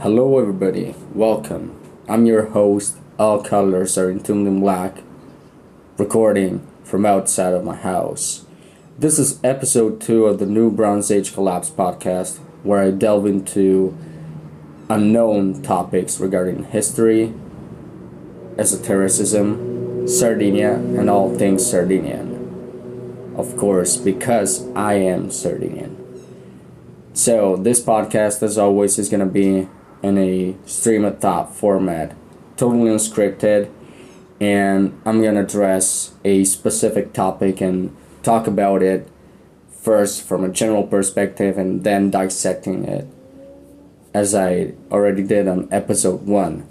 Hello, everybody. Welcome. I'm your host. All colors are in tuned in black, recording from outside of my house. This is episode 2 of the new Bronze Age Collapse podcast, where I delve into unknown topics regarding history, esotericism, Sardinia, and all things Sardinian. Of course, because I am Sardinian. So, this podcast, as always, is going to be in a stream of thought format, totally unscripted, and I'm going to address a specific topic and talk about it first from a general perspective and then dissecting it, as I already did on episode 1,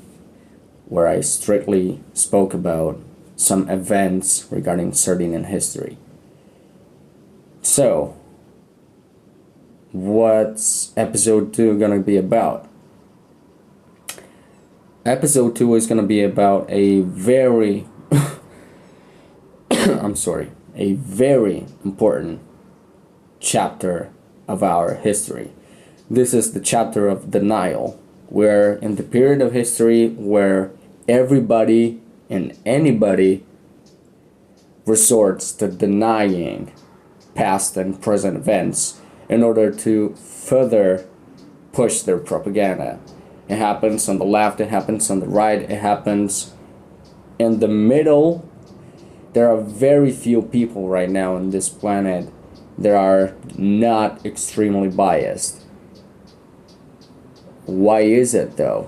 where I strictly spoke about some events regarding Sardinian history. So, what's episode 2 gonna be about? Episode 2 is gonna be about a very a very important chapter of our history. This is the chapter of denial, where in the period of history where everybody and anybody resorts to denying past and present events in order to further push their propaganda. It happens on the left, it happens on the right, it happens in the middle. There are very few people right now on this planet that are not extremely biased. Why is it though?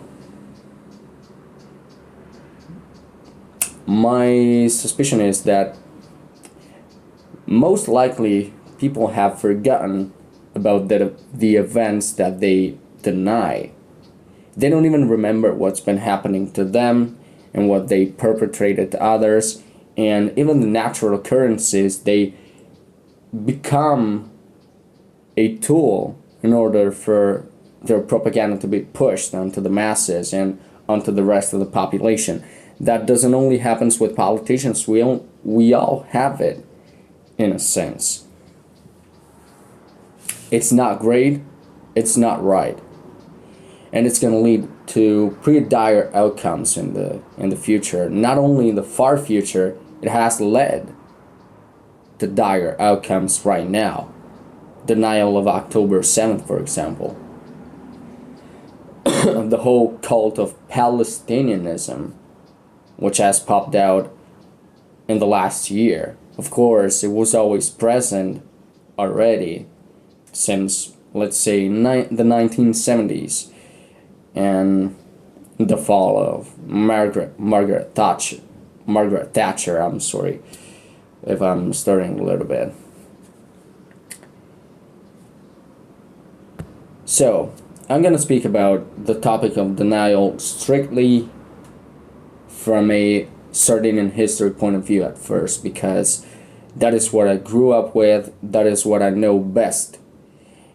My suspicion is that most likely people have forgotten about the events that they deny. They don't even remember what's been happening to them and what they perpetrated to others, and even the natural occurrences. They become a tool in order for their propaganda to be pushed onto the masses and onto the rest of the population. That doesn't only happens with politicians. We all have it, in a sense. It's not great, it's not right, and it's going to lead to pretty dire outcomes in the future. Not only in the far future, it has led to dire outcomes right now. Denial of October 7th, for example. The whole cult of Palestinianism, which has popped out in the last year. Of course, it was always present already since, let's say, the 1970s and the fall of Margaret Thatcher. I'm sorry if I'm stuttering a little bit. So, I'm going to speak about the topic of denial strictly from a Sardinian history point of view at first, because that is what I grew up with, that is what I know best,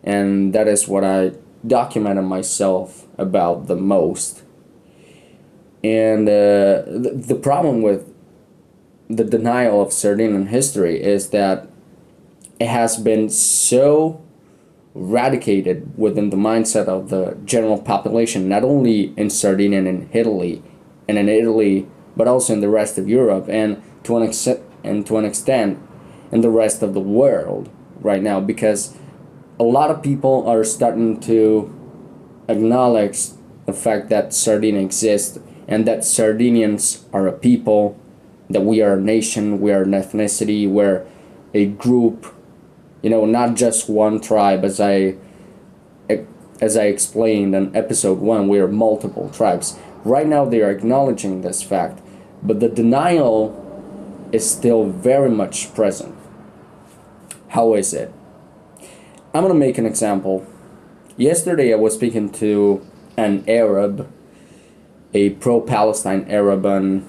and that is what I documented myself about the most. And the problem with the denial of Sardinian history is that it has been so eradicated within the mindset of the general population, not only in Sardinia and in Italy, but also in the rest of Europe, and to an extent in the rest of the world right now, because a lot of people are starting to acknowledge the fact that Sardinia exists and that Sardinians are a people, that we are a nation, we are an ethnicity, we're a group, not just one tribe. As I explained in episode 1, we are multiple tribes. Right now they are acknowledging this fact, but the denial is still very much present. How is it? I'm going to make an example. Yesterday I was speaking to an Arab, a pro-Palestine Arab on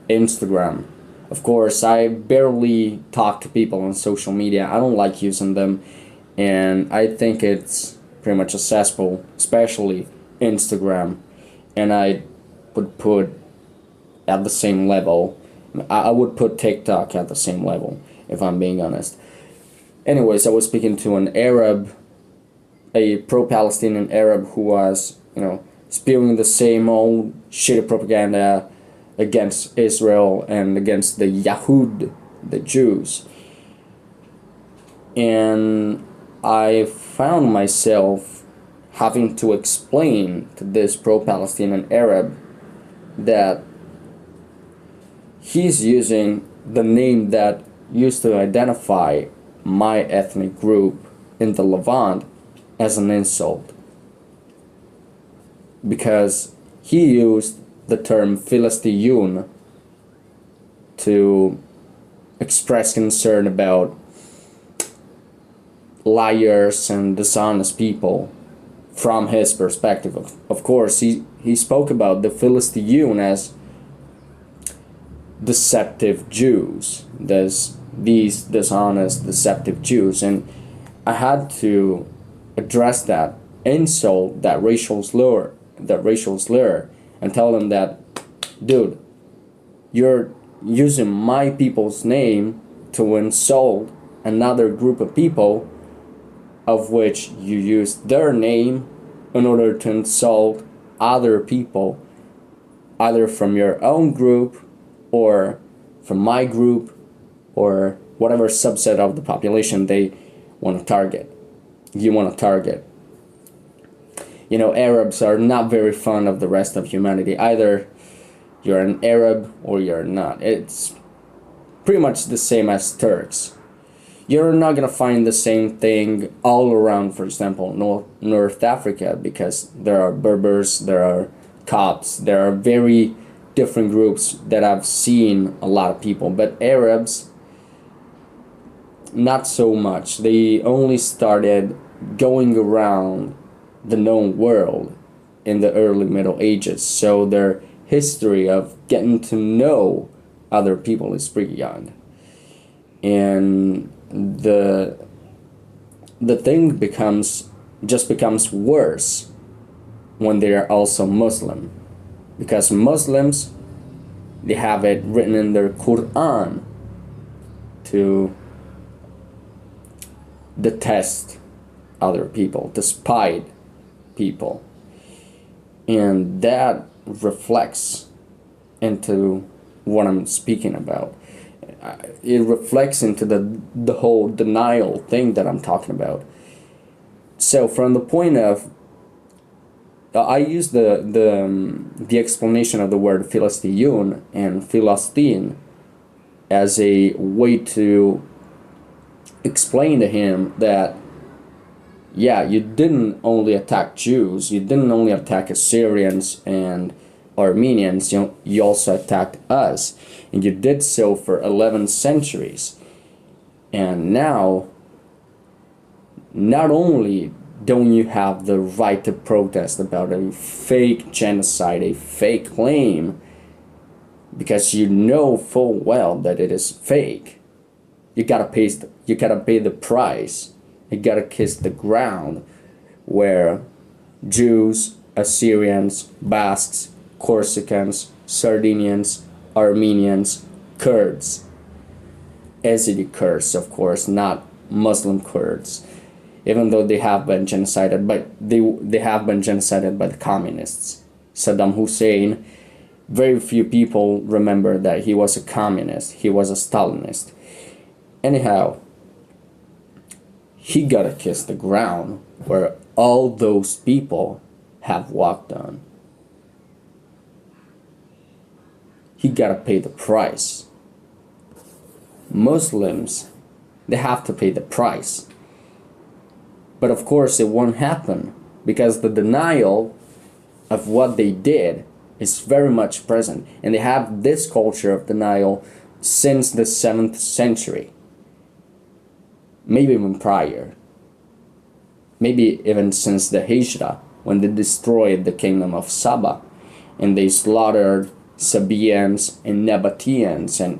Instagram. Of course, I barely talk to people on social media. I don't like using them, and I think it's pretty much a cesspool, especially Instagram. And I would put at the same level. I would put TikTok at the same level, if I'm being honest. Anyways, I was speaking to an Arab, a pro-Palestinian Arab who was, spewing the same old shitty propaganda against Israel and against the Yahud, the Jews. And I found myself having to explain to this pro-Palestinian Arab that he's using the name that used to identify my ethnic group in the Levant as an insult, because he used the term Philistine to express concern about liars and dishonest people from his perspective. Of course, he spoke about the Philistine as deceptive Jews, these dishonest, deceptive Jews, and I had to address that insult, that racial slur, and tell them that, dude, you're using my people's name to insult another group of people, of which you use their name in order to insult other people, either from your own group or from my group or whatever subset of the population they want to target. You want to target. You know, Arabs are not very fond of the rest of humanity. Either you're an Arab or you're not. It's pretty much the same as Turks. You're not going to find the same thing all around, for example, North Africa, because there are Berbers, there are Copts, there are very different groups that I've seen a lot of people. But Arabs, not so much. They only started going around the known world in the early Middle Ages, so their history of getting to know other people is pretty young. And the thing becomes worse when they are also Muslim, because Muslims, they have it written in their Quran to detest other people, despite people, and that reflects into what I'm speaking about. It reflects into the whole denial thing that I'm talking about. So from the point of, I use the explanation of the word Philistine and Philistine as a way to explain to him that, yeah, you didn't only attack Jews, you didn't only attack Assyrians and Armenians, you also attacked us, and you did so for 11 centuries. And now, not only don't you have the right to protest about a fake genocide, a fake claim, because you know full well that it is fake, you gotta pay the price. You gotta kiss the ground where Jews, Assyrians, Basques, Corsicans, Sardinians, Armenians, Kurds, Yazidi Kurds, of course, not Muslim Kurds, even though they have been genocided, but they have been genocided by the communists. Saddam Hussein, very few people remember that he was a communist, he was a Stalinist. Anyhow, he gotta kiss the ground where all those people have walked on. He gotta pay the price. Muslims, they have to pay the price. But of course it won't happen, because the denial of what they did is very much present. And they have this culture of denial since the 7th century. Maybe even prior. Maybe even since the Hijra, when they destroyed the kingdom of Saba and they slaughtered Sabaeans and Nabateans and,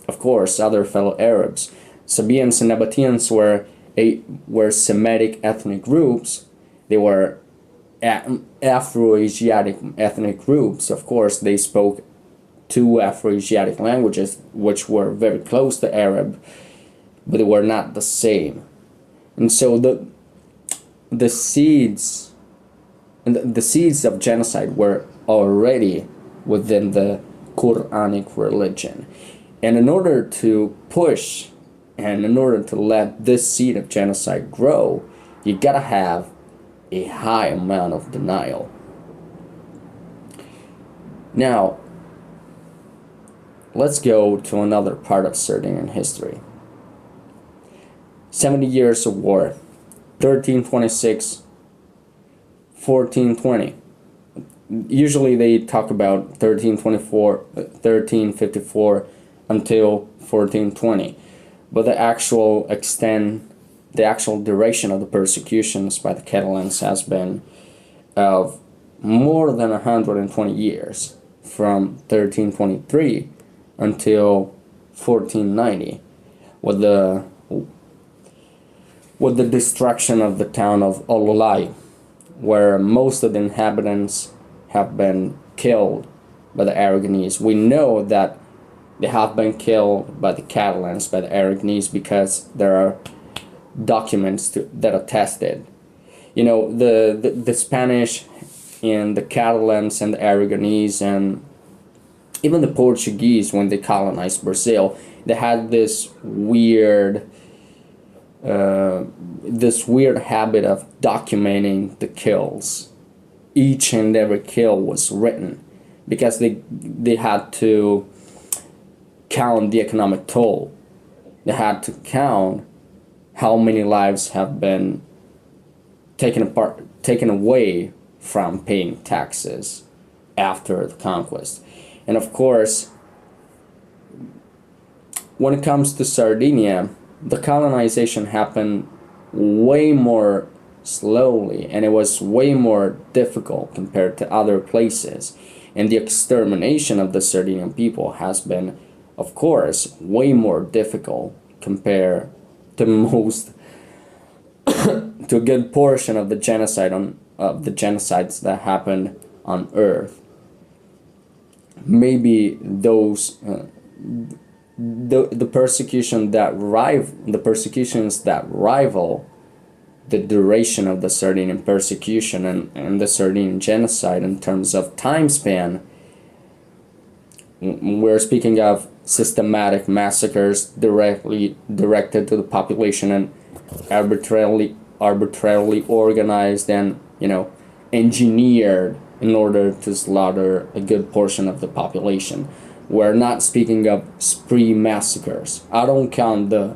of course, other fellow Arabs. Sabaeans and Nabateans were Semitic ethnic groups. They were Afro-Asiatic ethnic groups. Of course, they spoke two Afro-Asiatic languages, which were very close to Arab, but they were not the same. And so the seeds and the seeds of genocide were already within the Quranic religion. And in order to push and in order to let this seed of genocide grow, you gotta have a high amount of denial. Now, let's go to another part of Sardinian history. 70 years of war, 1326, 1420. Usually they talk about 1354 until 1420, but the actual duration of the persecutions by the Catalans has been of more than 120 years, from 1323 until 1490, with the destruction of the town of Ololai, where most of the inhabitants have been killed by the Aragonese. We know that they have been killed by the Catalans, by the Aragonese, because there are documents that attest it. You know, the Spanish and the Catalans and the Aragonese and even the Portuguese, when they colonized Brazil, they had this weird habit of documenting the kills. Each and every kill was written because they had to count the economic toll. They had to count how many lives have been taken away from paying taxes after the conquest. And of course, when it comes to Sardinia, the colonization happened way more slowly, and it was way more difficult compared to other places. And the extermination of the Sardinian people has been, of course, way more difficult compared to most to a good portion of the genocides that happened on Earth. Maybe those the persecutions that rival the duration of the Sardinian persecution and the Sardinian genocide in terms of time span. We're speaking of systematic massacres directed to the population and arbitrarily organized and engineered in order to slaughter a good portion of the population. We're not speaking of spree massacres. I don't count the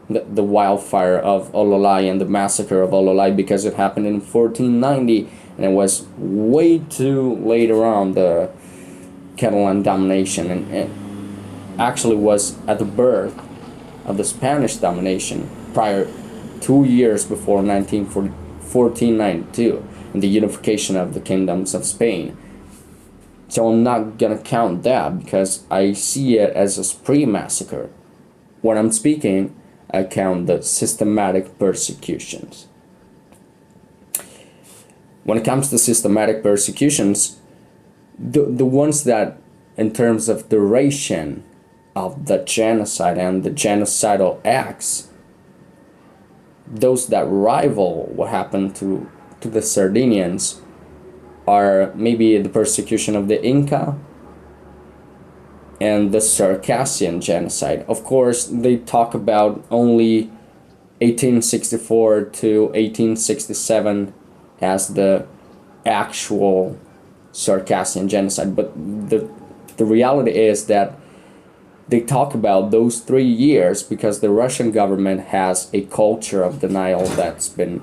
wildfire of Ololai and the massacre of Ololai because it happened in 1490 and it was way too later on the Catalan domination, and it actually was at the birth of the Spanish domination prior 2 years before 1492 and the unification of the kingdoms of Spain. So I'm not gonna count that because I see it as a spree massacre. When I'm speaking, I count the systematic persecutions. When it comes to systematic persecutions, the ones that, in terms of duration of the genocide and the genocidal acts, those that rival what happened to the Sardinians are maybe the persecution of the Inca and the Circassian genocide. Of course, they talk about only 1864 to 1867 as the actual Circassian genocide, but the reality is that they talk about those 3 years because the Russian government has a culture of denial that's been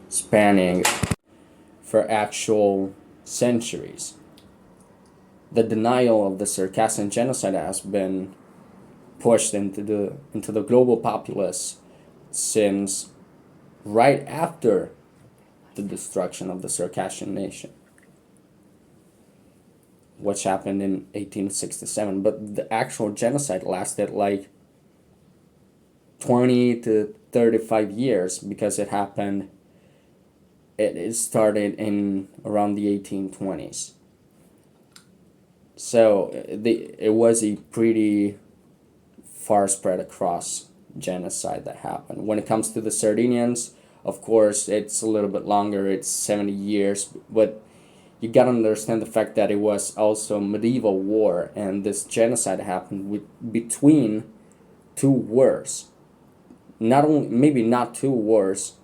spanning for actual centuries. The denial of the Circassian genocide has been pushed into the global populace since right after the destruction of the Circassian nation, which happened in 1867. But the actual genocide lasted like 20 to 35 years because it started in around the 1820s. So it was a pretty far spread across genocide that happened. When it comes to the Sardinians, Of course, it's a little bit longer. It's 70 years, but you gotta understand the fact that it was also medieval war, and this genocide happened between two wars. Not only, maybe not two wars,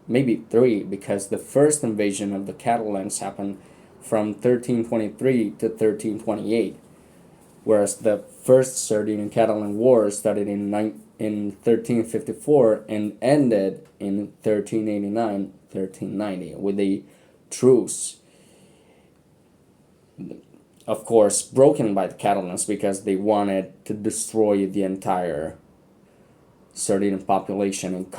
maybe three, because the first invasion of the Catalans happened from 1323 to 1328, whereas the first Sardinian Catalan War started in 1354 and ended in 1389 1390 with a truce, of course broken by the Catalans because they wanted to destroy the entire Sardinian population and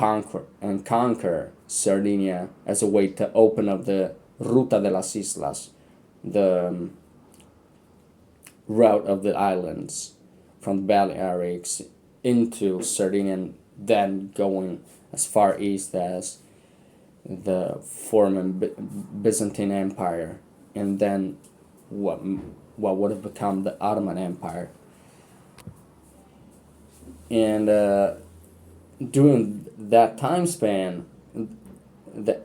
conquer Sardinia as a way to open up the Ruta de las Islas, the route of the islands from the Balearics into Sardinia, and then going as far east as the former Byzantine Empire, and then what would have become the Ottoman Empire. And during that time span, the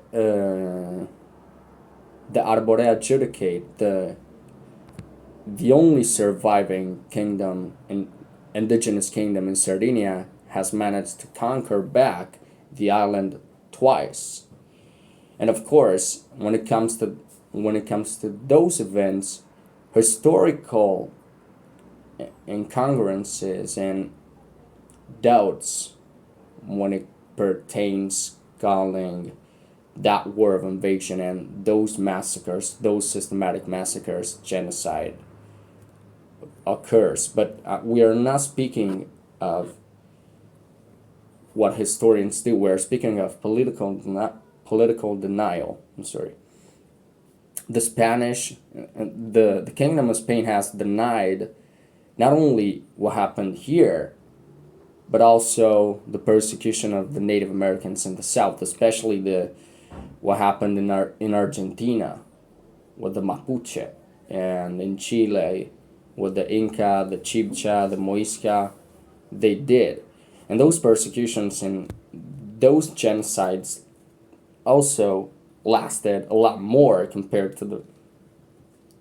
Arborea Judicate, the only surviving kingdom, indigenous kingdom in Sardinia, has managed to conquer back the island twice. And of course, when it comes to those events, historical incongruences and doubts when it pertains calling that war of invasion and those massacres, those systematic massacres, genocide occurs. But we are not speaking of what historians do. We're speaking of political denial. I'm sorry. The Spanish, the Kingdom of Spain has denied not only what happened here, but also the persecution of the Native Americans in the South, especially what happened in Argentina with the Mapuche, and in Chile with the Inca, the Chibcha, the Muisca. They did, and those persecutions and those genocides also lasted a lot more compared to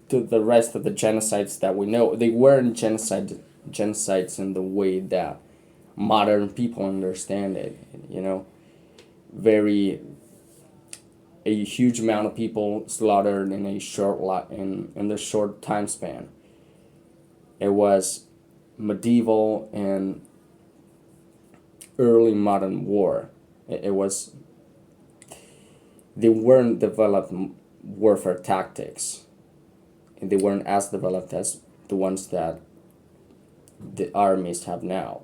the rest of the genocides that we know. They weren't genocides in the way that modern people understand it. Very a huge amount of people slaughtered in a in the short time span. It was medieval and early modern war. It was they weren't developed warfare tactics, and they weren't as developed as the ones that the armies have now.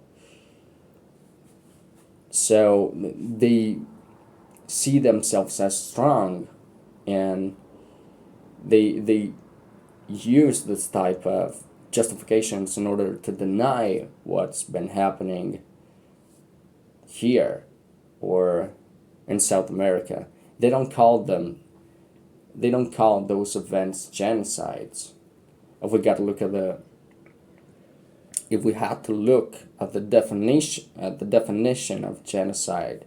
So they see themselves as strong, and they use this type of justifications in order to deny what's been happening here or in South America. They don't call those events genocides. If we had to look at the definition of genocide,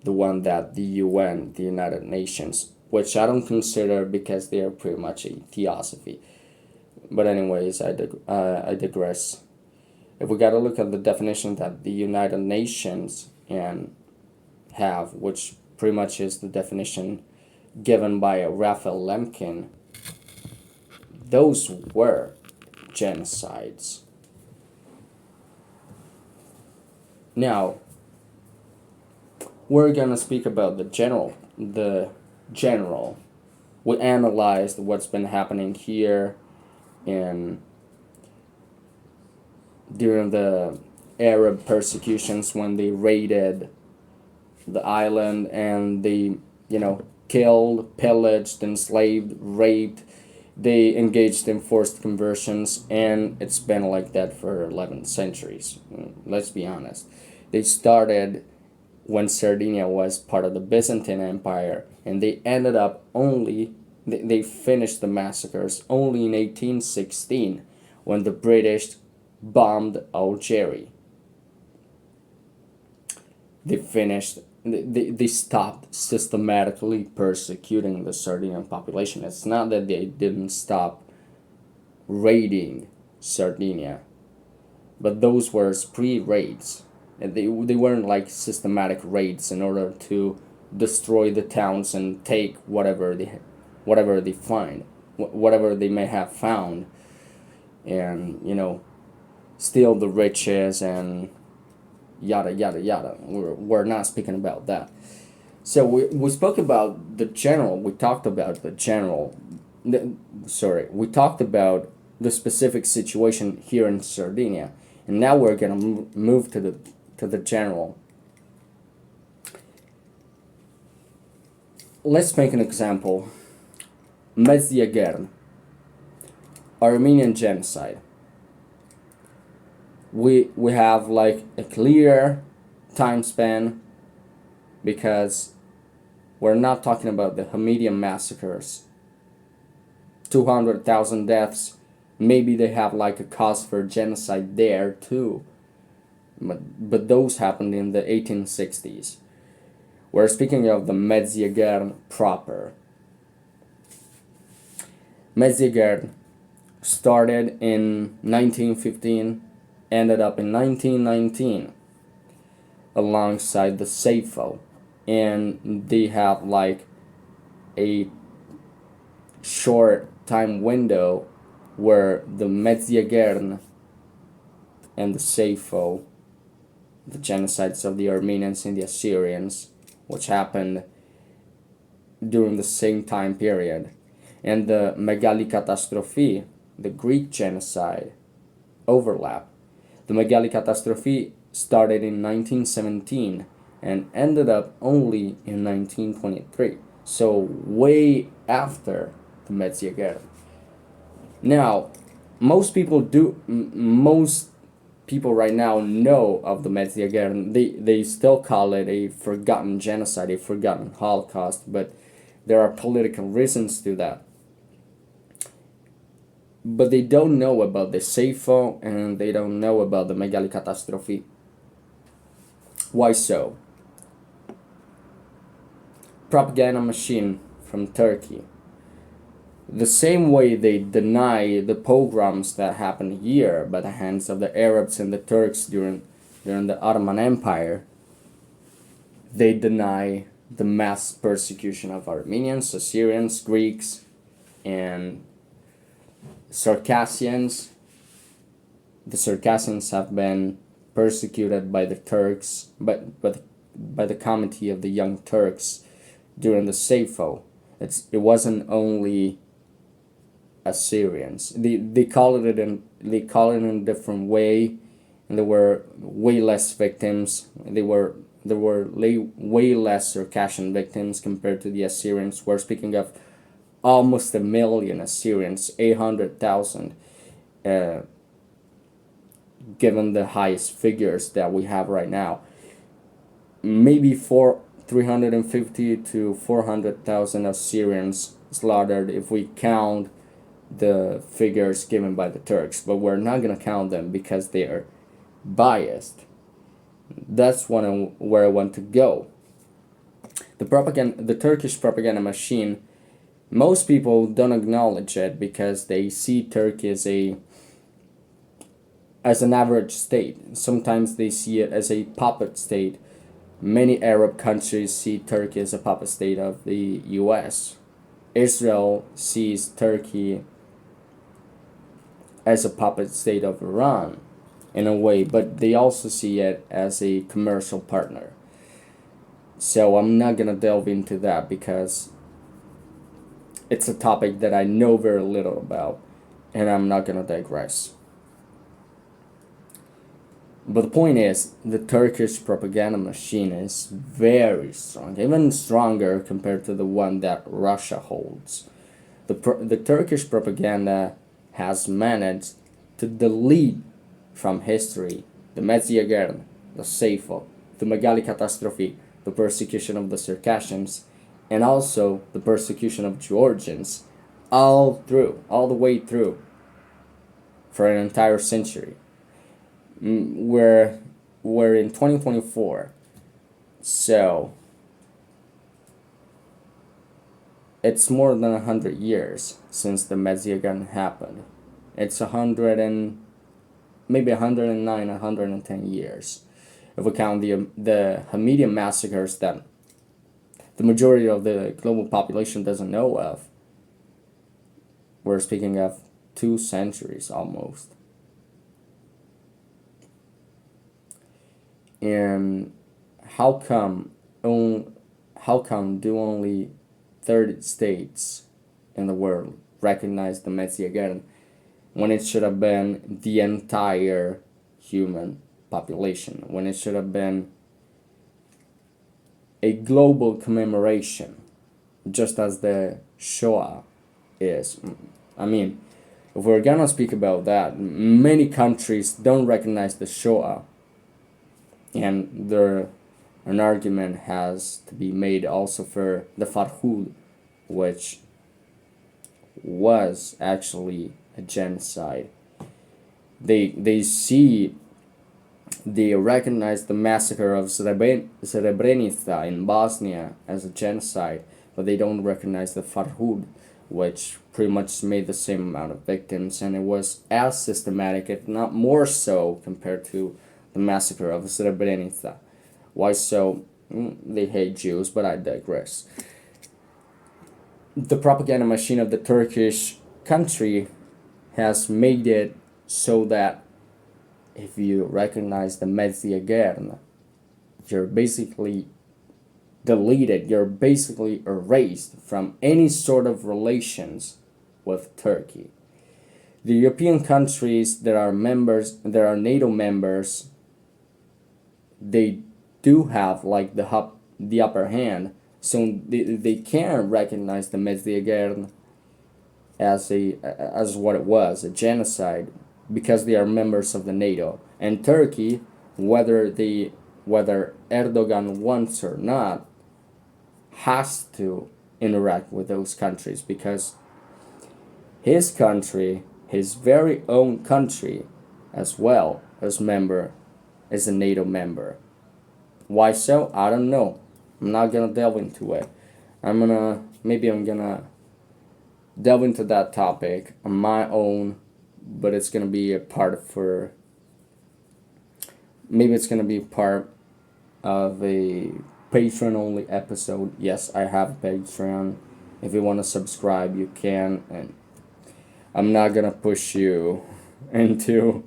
the one that the UN, the United Nations, which I don't consider because they are pretty much a theosophy. But anyways, I digress. If we got to look at the definition that the United Nations have, which pretty much is the definition given by Raphael Lemkin, those were genocides. Now, we're gonna speak about the general. We analyzed what's been happening here in during the Arab persecutions when they raided the island and they, killed, pillaged, enslaved, raped. They engaged in forced conversions, and it's been like that for 11 centuries. Let's be honest. They started when Sardinia was part of the Byzantine Empire, and they ended up they finished the massacres only in 1816 when the British bombed Algeria. they stopped systematically persecuting the Sardinian population. It's not that they didn't stop raiding Sardinia, but those were spree raids. And they weren't like systematic raids in order to destroy the towns and take whatever they find, whatever they may have found, and steal the riches and yada yada yada. We're not speaking about that. So we spoke about the general. We talked about the general. We talked about the specific situation here in Sardinia, and now we're gonna move to the general. Let's make an example. Medjugorje, Armenian genocide. We have like a clear time span because we're not talking about the Hamidian massacres. 200,000 deaths. Maybe they have like a cause for genocide there too. But those happened in the 1860s. We're speaking of the Medjugorje proper. Medjugorje started in 1915, ended up in 1919 alongside the Safo, and they have like a short time window where the Medjugorje and the Safo, the genocides of the Armenians and the Assyrians, which happened during the same time period, and the Megali Catastrophe, the Greek genocide, overlap. The Megali Catastrophe started in 1917 and ended up only in 1923, so way after the Medjugorje. Now, most people right now know of the Medjugorje. They still call it a forgotten genocide, a forgotten Holocaust, but there are political reasons to that. But they don't know about the Safo and they don't know about the Megali Catastrophe. Why so? Propaganda machine from Turkey. The same way they deny the pogroms that happened here by the hands of the Arabs and the Turks during the Ottoman Empire, they deny the mass persecution of Armenians, Assyrians, Greeks, and Circassians. The Circassians have been persecuted by the Turks, by the Committee of the Young Turks during the Safo. It wasn't only Assyrians. They call it in a different way, and there were way less victims. There were way less Circassian victims compared to the Assyrians. We're speaking of almost 1 million Assyrians, 800,000, given the highest figures that we have right now. Maybe 350 to 400,000 Assyrians slaughtered if we count the figures given by the Turks, but we're not going to count them because they are biased. That's where I want to go. The Turkish propaganda machine, most people don't acknowledge it because they see Turkey as an average state. Sometimes they see it as a puppet state. Many Arab countries see Turkey as a puppet state of the US. Israel sees Turkey as a puppet state of Iran in a way, but they also see it as a commercial partner. So I'm not gonna delve into that because it's a topic that I know very little about, and I'm not gonna digress. But the point is, the Turkish propaganda machine is very strong, even stronger compared to the one that Russia holds. The Turkish propaganda has managed to delete from history the Medjugorje, the Safo, the Megali Catastrophe, the persecution of the Circassians, and also the persecution of Georgians, all the way through, for an entire century. We're in 2024, so it's more than 100 years since the Medziagan happened. It's 109, 110 years. If we count the Hamidian massacres that the majority of the global population doesn't know of, we're speaking of 2 centuries almost. And how come do only 30 states in the world recognize the Medziagan when it should have been the entire human population, when it should have been a global commemoration, just as the Shoah is? I mean, if we're gonna speak about that, many countries don't recognize the Shoah, and an argument has to be made also for the Farhud, which was actually a genocide. They recognize the massacre of Srebrenica in Bosnia as a genocide, but they don't recognize the Farhud, which pretty much made the same amount of victims, and it was as systematic, if not more so, compared to the massacre of Srebrenica. Why so? They hate Jews, but I digress. The propaganda machine of the Turkish country has made it so that if you recognize the Medziagan, you're basically deleted, you're basically erased from any sort of relations with Turkey. The European countries that are NATO members, they do have like the upper hand, so they can recognize the Medziagan as what it was, a genocide, because they are members of the NATO. And Turkey, whether Erdogan wants or not, has to interact with those countries, because his country, his very own country, as well as member, is a NATO member. Why so? I don't know. I'm not gonna delve into it. I'm gonna delve into that topic on my own, but it's gonna be a part for. Maybe it's gonna be part of a Patreon only episode. Yes, I have Patreon. If you want to subscribe, you can, and I'm not gonna push you into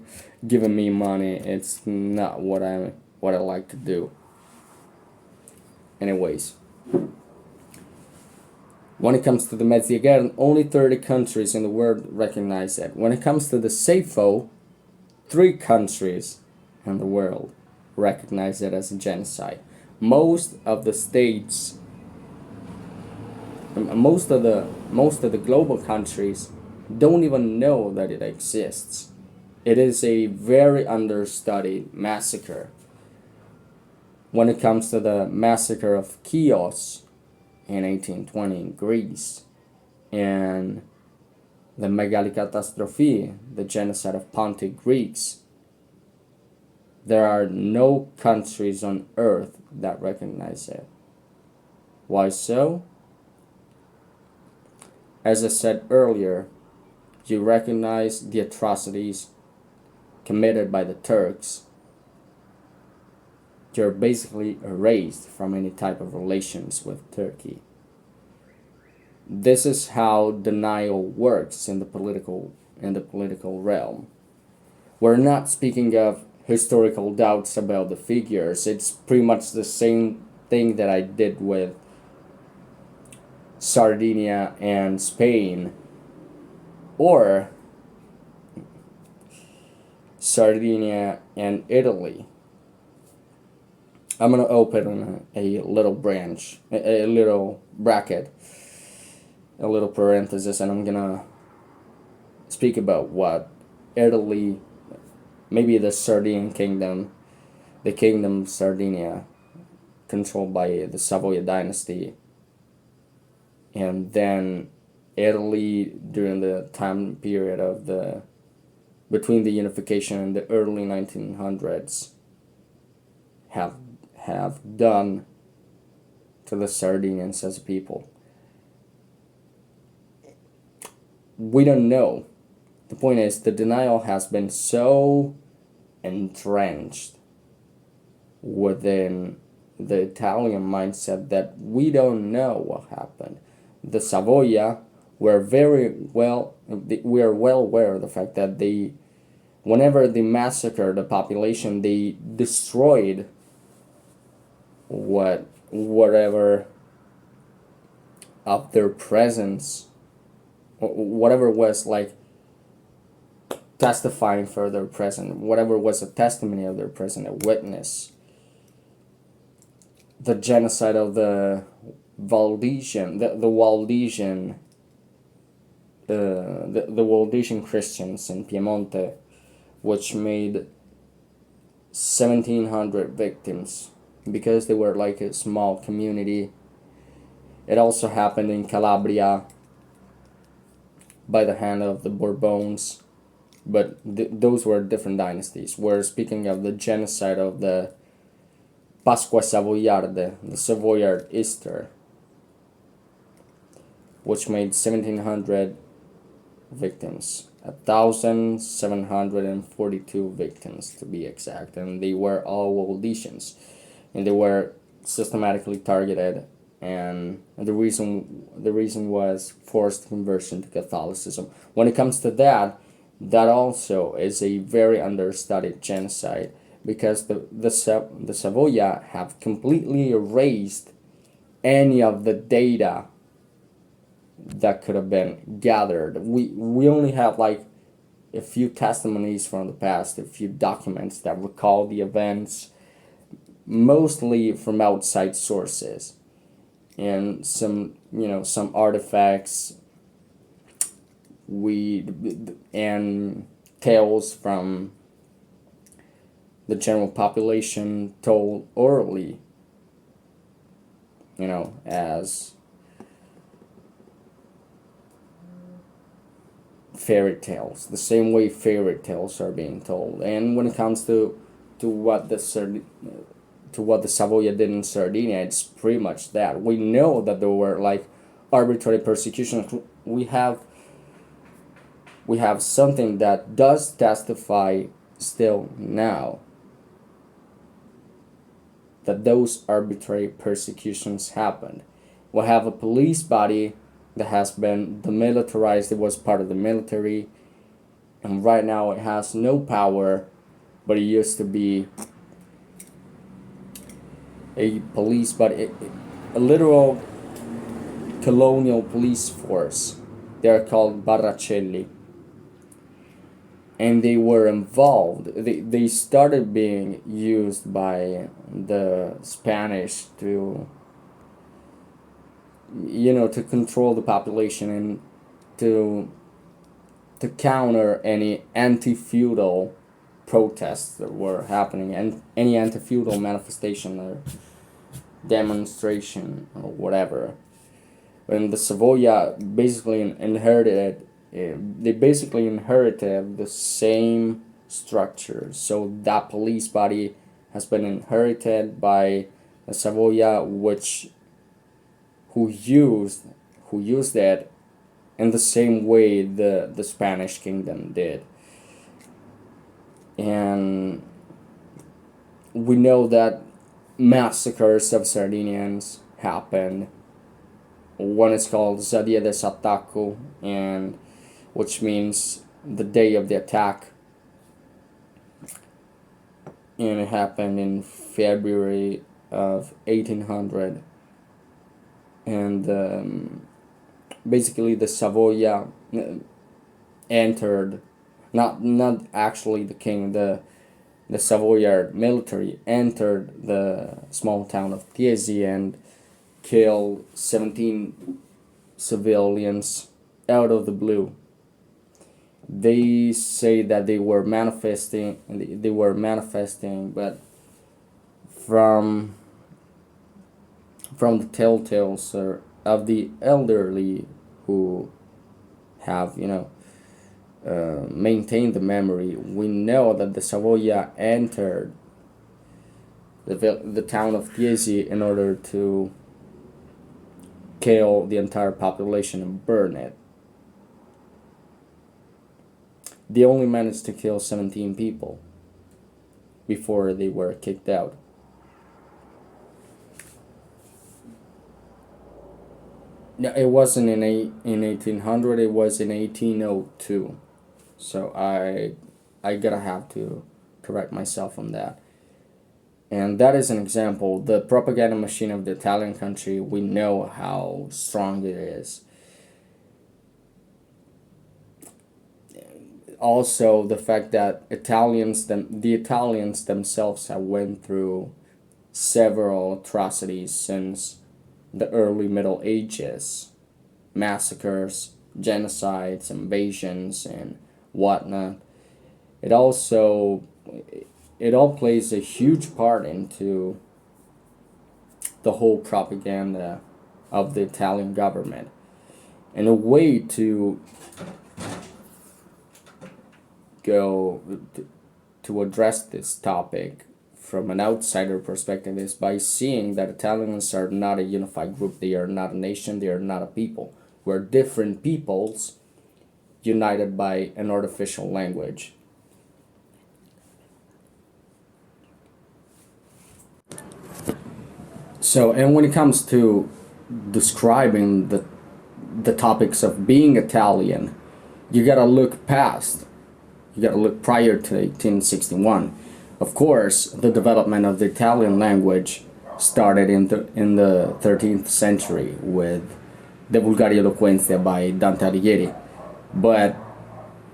giving me money. It's not what I like to do. Anyways, when it comes to the Medziagan, only 30 countries in the world recognize it. When it comes to the Seifo, 3 countries in the world recognize it as a genocide. Most of the states, most of the global countries don't even know that it exists. It is a very understudied massacre. When it comes to the massacre of Chios in 1820 in Greece, and the Megalikatastrophe, the genocide of Pontic Greeks, there are no countries on earth that recognize it. Why so? As I said earlier, you recognize the atrocities committed by the Turks, you're basically erased from any type of relations with Turkey. This is how denial works in the political realm. We're not speaking of historical doubts about the figures. It's pretty much the same thing that I did with Sardinia and Spain, or Sardinia and Italy. I'm gonna open a little branch, a little bracket, a little parenthesis, and I'm gonna speak about what Italy, maybe the Sardinian kingdom, the kingdom of Sardinia, controlled by the Savoy dynasty, and then Italy during the time period of between the unification and the early 1900s have done to the Sardinians as a people. we don't know. The point is, the denial has been so entrenched within the Italian mindset that we don't know what happened. The Savoia were very well, we are well aware of the fact that they, whenever they massacred the population, they destroyed whatever of their presence, whatever was like testifying for their presence, whatever was a testimony of their presence, a witness. The genocide of the Waldensian, the Waldensian, the Waldensian Christians in Piemonte, which made 1,700 victims because they were like a small community. It also happened in Calabria by the hand of the Bourbons, but those were different dynasties. We're speaking of the genocide of the Pasqua Savoyarde, the Savoyard Easter, which made 1,700 victims, 1,742 victims to be exact, and they were all Waldensians, and they were systematically targeted. And the reason was forced conversion to Catholicism. When it comes to that also is a very understudied genocide, because the Savoia have completely erased any of the data that could have been gathered. We only have like a few testimonies from the past, a few documents that recall the events, mostly from outside sources, and some artifacts and tales from the general population told orally, as fairy tales, the same way fairy tales are being told. And when it comes to what the Savoia did in Sardinia, it's pretty much that. We know that there were like arbitrary persecutions. We have something that does testify still now that those arbitrary persecutions happened. We have a police body that has been demilitarized. It was part of the military, and right now it has no power, but it used to be a police body, a literal colonial police force. They are called barracelli, and they were involved. They started being used by the Spanish to control the population and to counter any anti-feudal protests that were happening, and any anti-feudal manifestation or demonstration or whatever. And the Savoia basically inherited the same structure. So that police body has been inherited by the Savoia, who used that in the same way the Spanish kingdom did. And we know that massacres of Sardinians happened. One is called Zadia de Sataku, and which means the day of the attack, and it happened in February of 1800. And basically the Savoia entered, not actually the king, the Savoyard military entered the small town of Tiesi and killed 17 civilians out of the blue. They say that they were manifesting, but from the telltales of the elderly who have maintained the memory, we know that the Savoia entered the town of Tiesi in order to kill the entire population and burn it. they only managed to kill 17 people before they were kicked out. No, it wasn't in 1800. It was in 1802. So I gotta have to correct myself on that. And that is an example. The propaganda machine of the Italian country, we know how strong it is. Also, the fact that the Italians themselves have went through several atrocities since the early Middle Ages, massacres, genocides, invasions, and whatnot. It also it all plays a huge part into the whole propaganda of the Italian government. And a way to go to address this topic from an outsider perspective is by seeing that Italians are not a unified group. They are not a nation. They are not a people. We're different peoples united by an artificial language. So, and when it comes to describing the topics of being Italian, you gotta look past. You gotta look prior to 1861. Of course, the development of the Italian language started in the 13th century with the Vulgaria Eloquentia by Dante Alighieri. But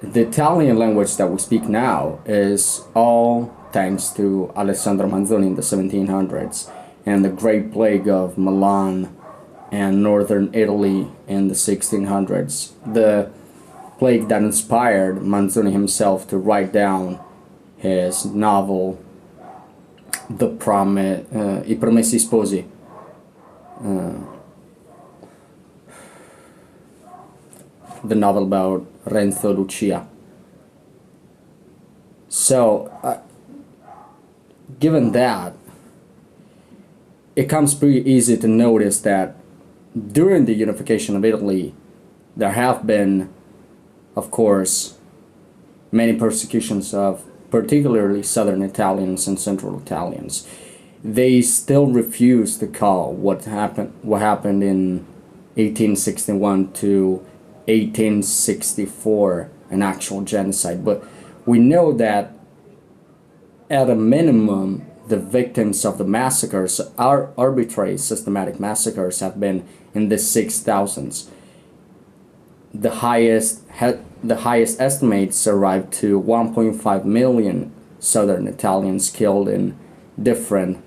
the Italian language that we speak now is all thanks to Alessandro Manzoni in the 1700s and the Great Plague of Milan and northern Italy in the 1600s. The plague that inspired Manzoni himself to write down his novel, I Promessi Sposi. The novel about Renzo Lucia. So, given that, it comes pretty easy to notice that during the unification of Italy, there have been, of course, many persecutions of particularly southern Italians and central Italians. They still refuse to call what happened in 1861 to 1864 an actual genocide, but we know that at a minimum the victims of the massacres, our arbitrary systematic massacres, have been in the 6,000s. The highest estimates arrived to 1.5 million southern Italians killed in different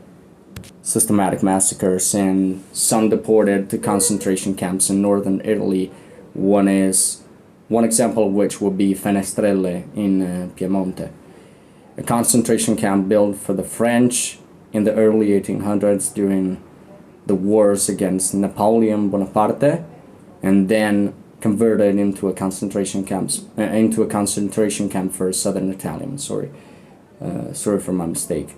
systematic massacres, and some deported to concentration camps in northern Italy. One example of which would be Fenestrelle in Piemonte, a concentration camp built for the French in the early 1800s during the wars against Napoleon Bonaparte, and then converted into a concentration camp for southern Italians. Sorry for my mistake.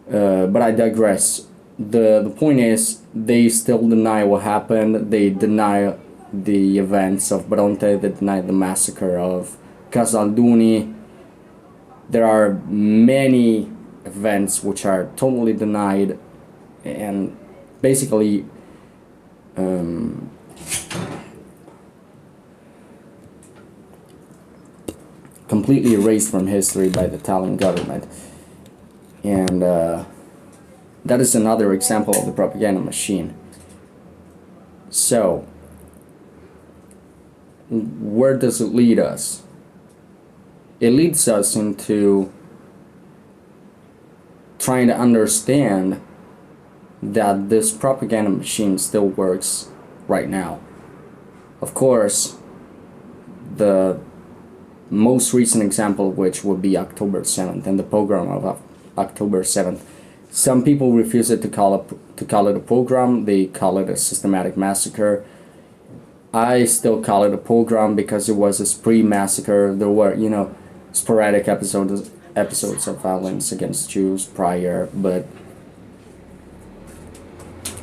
But I digress. The point is, they still deny what happened. They deny the events of Bronte. They deny the massacre of Casalduni. There are many events which are totally denied and basically completely erased from history by the Italian government. And that is another example of the propaganda machine. So, where does it lead us? It leads us into trying to understand that this propaganda machine still works right now. Of course, the most recent example of which would be October 7th and the pogrom of October 7th. Some people refuse to call it a pogrom. They call it a systematic massacre. I still call it a pogrom because it was a spree massacre. There were, sporadic episodes of violence against Jews prior, but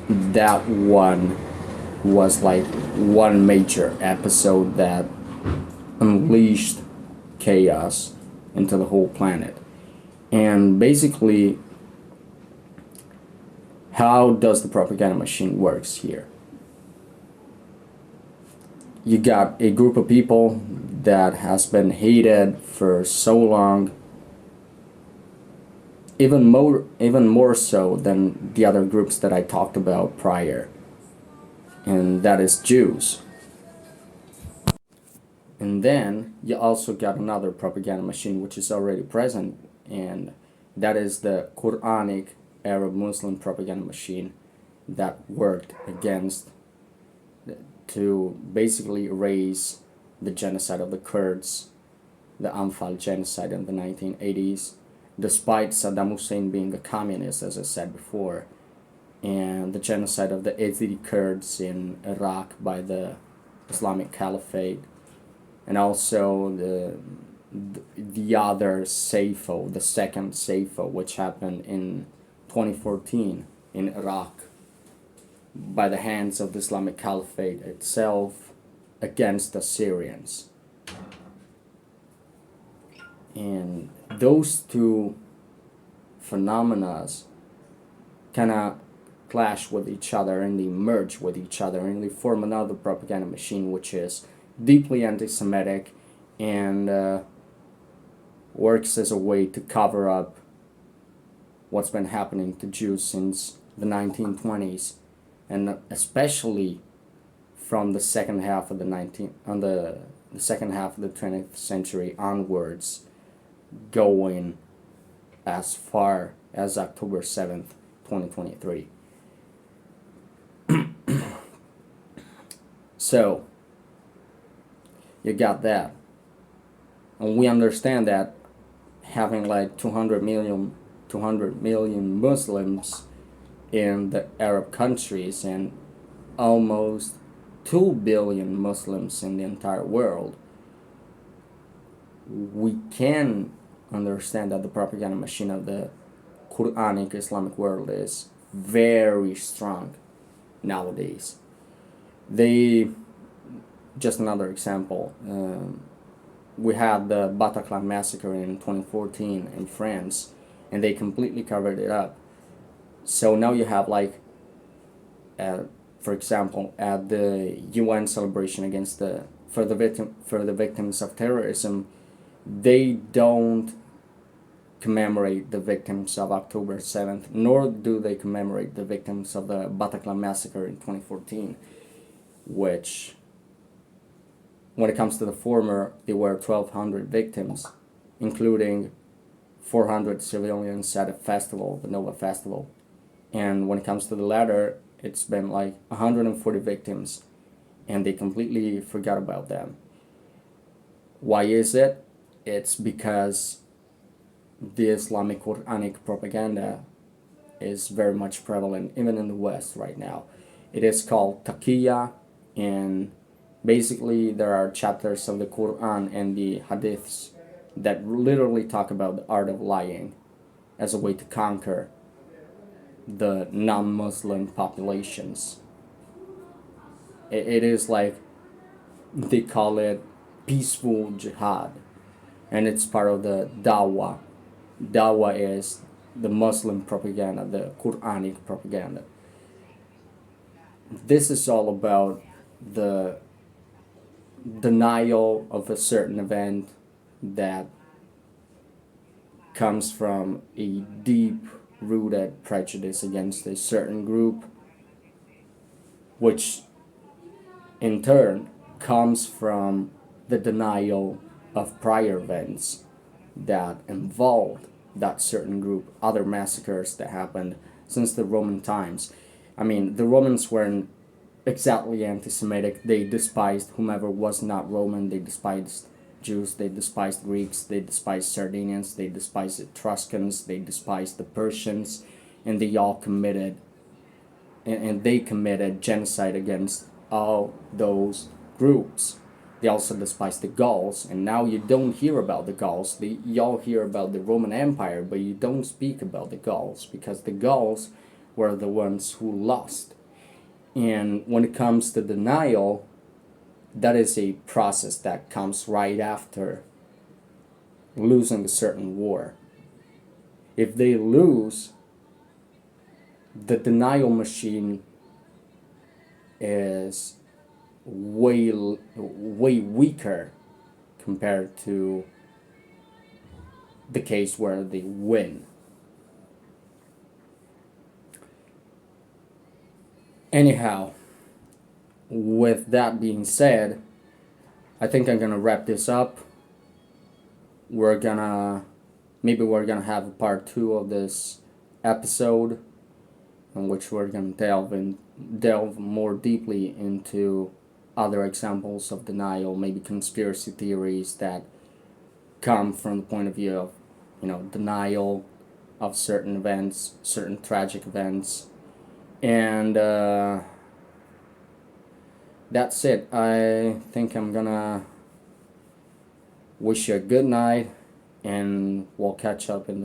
that one was like one major episode that unleashed chaos into the whole planet. And basically, how does the propaganda machine works here? You got a group of people that has been hated for so long, even more so than the other groups that I talked about prior, and that is Jews. And then you also got another propaganda machine which is already present, and that is the Quranic Arab Muslim propaganda machine that worked against to basically erase the genocide of the Kurds, the Anfal genocide in the 1980s, despite Saddam Hussein being a communist, as I said before, and the genocide of the Yazidi Kurds in Iraq by the Islamic Caliphate, and also the other Saifo, the second Saifo, which happened in 2014 in Iraq by the hands of the Islamic Caliphate itself against the Syrians. And those two phenomena kind of clash with each other, and they merge with each other, and they form another propaganda machine which is deeply anti-Semitic and works as a way to cover up what's been happening to Jews since the 1920s, and especially from the second half of the second half of the 20th century onwards, going as far as October 7th, 2023. So, you got that. And we understand that having like 200 million Muslims in the Arab countries and almost 2 billion Muslims in the entire world, we can understand that the propaganda machine of the Quranic Islamic world is very strong nowadays. Just another example, we had the Bataclan massacre in 2014 in France, and they completely covered it up. So now you have like, for example, at the UN celebration against for the victims of terrorism, they don't commemorate the victims of October 7th, nor do they commemorate the victims of the Bataclan massacre in 2014, which, when it comes to the former, there were 1,200 victims, including 400 civilians at a festival, the Nova Festival. And when it comes to the latter, it's been like 140 victims, and they completely forgot about them. Why is it? It's because the Islamic Quranic propaganda is very much prevalent even in the West right now. It is called taqiyya, and basically there are chapters of the Quran and the Hadiths that literally talk about the art of lying as a way to conquer the non-Muslim populations. It is like, they call it peaceful jihad, and it's part of the dawah. Dawah is the Muslim propaganda, the Quranic propaganda. This is all about the denial of a certain event that comes from a deep rooted prejudice against a certain group, which in turn comes from the denial of prior events that involved that certain group, other massacres that happened since the Roman times. I mean, the Romans weren't exactly anti-Semitic. They despised whomever was not Roman. They despised Jews, they despised Greeks, they despised Sardinians, they despised Etruscans, they despised the Persians, and they committed genocide against all those groups. They also despised the Gauls, and now you don't hear about the Gauls. You all hear about the Roman Empire, but you don't speak about the Gauls, because the Gauls were the ones who lost. And when it comes to denial, that is a process that comes right after losing a certain war. If they lose, the denial machine is way weaker compared to the case where they win. Anyhow, with that being said, I think I'm gonna wrap this up. We're gonna we're gonna have a part 2 of this episode, in which we're gonna delve more deeply into other examples of denial, maybe conspiracy theories that come from the point of view of, denial of certain events, certain tragic events, and that's it. I think I'm gonna wish you a good night, and we'll catch up in the